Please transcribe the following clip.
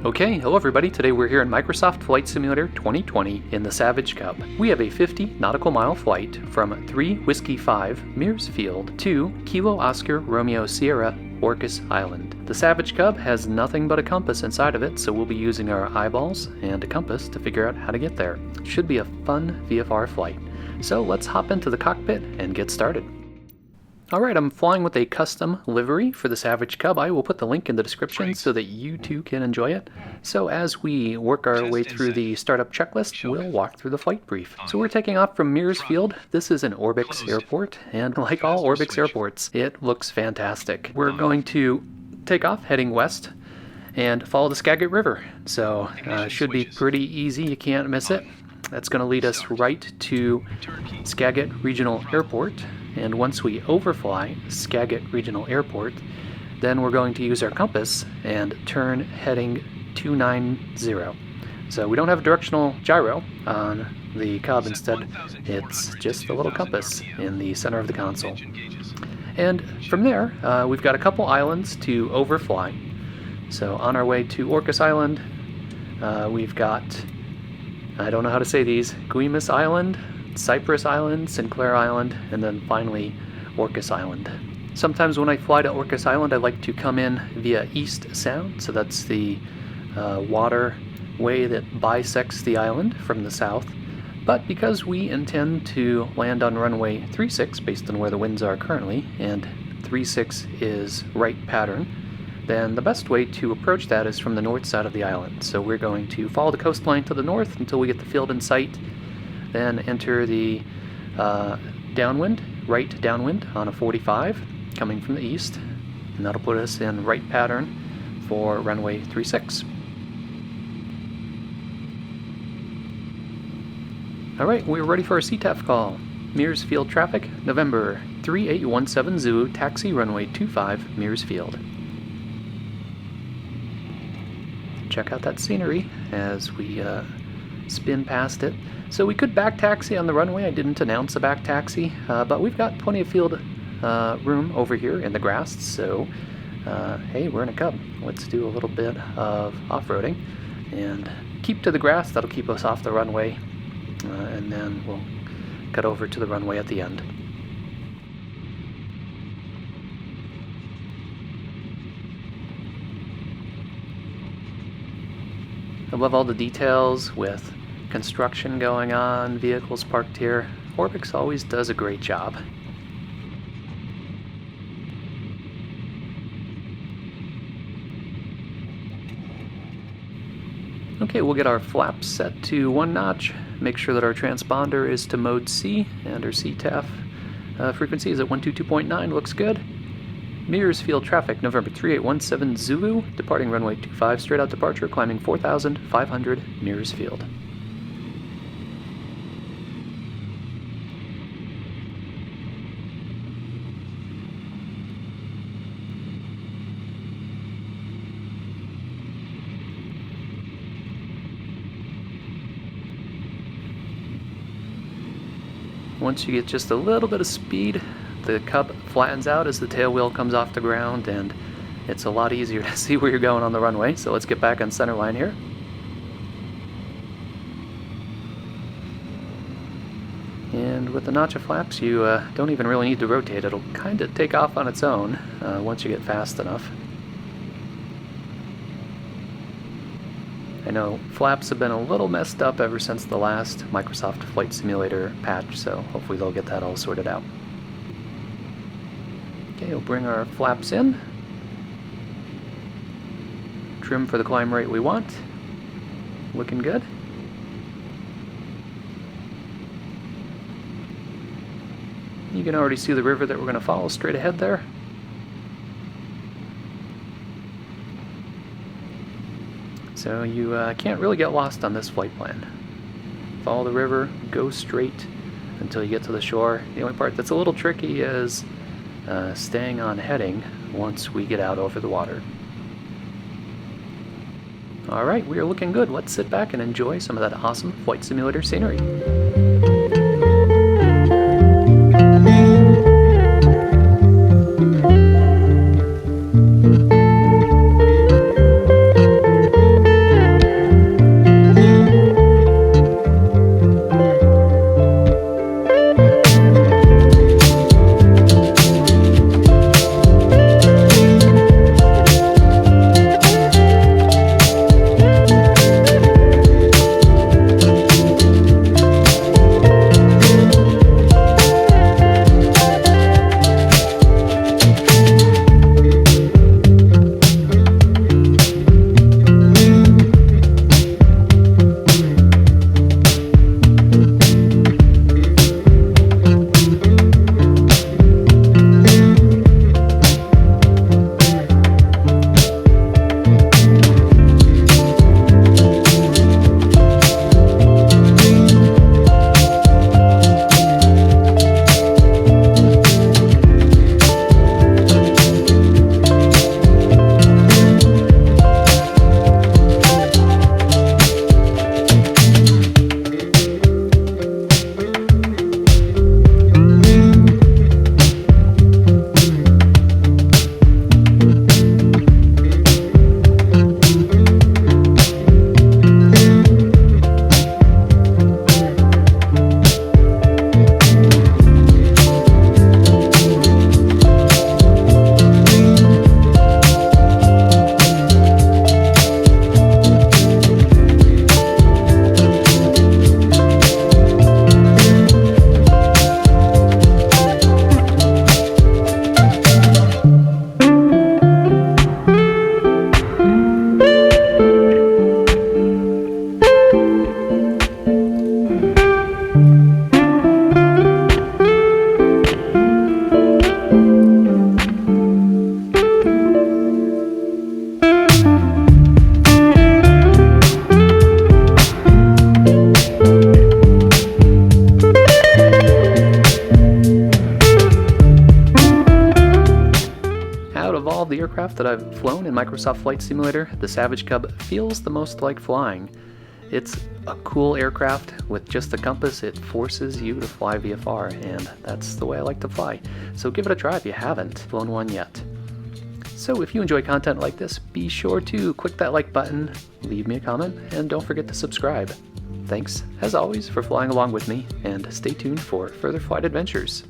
Okay, hello everybody. Today we're here in Microsoft Flight Simulator 2020 in the Savage Cub. We have a 50 nautical mile flight from 3W5 Mears Field to Kilo Oscar Romeo Sierra Orcas Island. The Savage Cub has nothing but a compass inside of it, so we'll be using our eyeballs and a compass to figure out how to get there. Should be a fun VFR flight. So let's hop into the cockpit and get started. Alright, I'm flying with a custom livery for the Savage Cub. I will put the link in the description so that you too can enjoy it. So as we work our way through the startup checklist, we'll walk through the flight brief. So we're taking off from Mears Field. This is an Orbx airport, and like all Orbx airports, it looks fantastic. We're going to take off heading west and follow the Skagit River. So should be pretty easy, you can't miss it. That's going to lead us right to Skagit Regional Airport. And once we overfly Skagit Regional Airport, then we're going to use our compass and turn heading 290. So we don't have a directional gyro on the Cub, instead it's just a little compass in the center of the console. And from there, we've got a couple islands to overfly. So on our way to Orcas Island, we've got, I don't know how to say these, Guimas Island, Cypress Island, Sinclair Island, and then finally Orcas Island. Sometimes when I fly to Orcas Island, I like to come in via East Sound, so that's the waterway that bisects the island from the south. But because we intend to land on runway 36 based on where the winds are currently, and 36 is right pattern, then the best way to approach that is from the north side of the island. So we're going to follow the coastline to the north until we get the field in sight, then enter the downwind, right downwind on a 45 coming from the east, and that'll put us in right pattern for runway 36. Alright, we're ready for our CTAF call. Mears Field traffic, November 3817 Zulu, taxi runway 25 Mears Field. Check out that scenery as we spin past it. So we could back taxi on the runway. I didn't announce a back taxi, but we've got plenty of field room over here in the grass, so hey, we're in a Cub. Let's do a little bit of off-roading and keep to the grass. That'll keep us off the runway, and then we'll cut over to the runway at the end. I love all the details with construction going on, vehicles parked here. Orbx always does a great job. Okay, we'll get our flaps set to 1 notch, make sure that our transponder is to mode C, and our CTAF frequency is at 122.9, looks good. Mears Field traffic, November 3817 Zulu, departing runway 25, straight out departure, climbing 4,500 Mears Field. Once you get just a little bit of speed, the Cub flattens out as the tail wheel comes off the ground, and it's a lot easier to see where you're going on the runway. So let's get back on center line here. And with the notch of flaps, you don't even really need to rotate. It'll kind of take off on its own once you get fast enough. I know flaps have been a little messed up ever since the last Microsoft Flight Simulator patch, so hopefully they'll get that all sorted out. Okay, we'll bring our flaps in. Trim for the climb rate we want. Looking good. You can already see the river that we're going to follow straight ahead there. So you can't really get lost on this flight plan. Follow the river, go straight until you get to the shore. The only part that's a little tricky is staying on heading once we get out over the water. Alright, we are looking good. Let's sit back and enjoy some of that awesome Flight Simulator scenery. that I've flown in Microsoft Flight Simulator, the Savage Cub feels the most like flying. It's a cool aircraft. With just the compass, it forces you to fly VFR, and that's the way I like to fly. So give it a try if you haven't flown one yet. So if you enjoy content like this, be sure to click that like button, leave me a comment, and don't forget to subscribe. Thanks, as always, for flying along with me, and stay tuned for further flight adventures.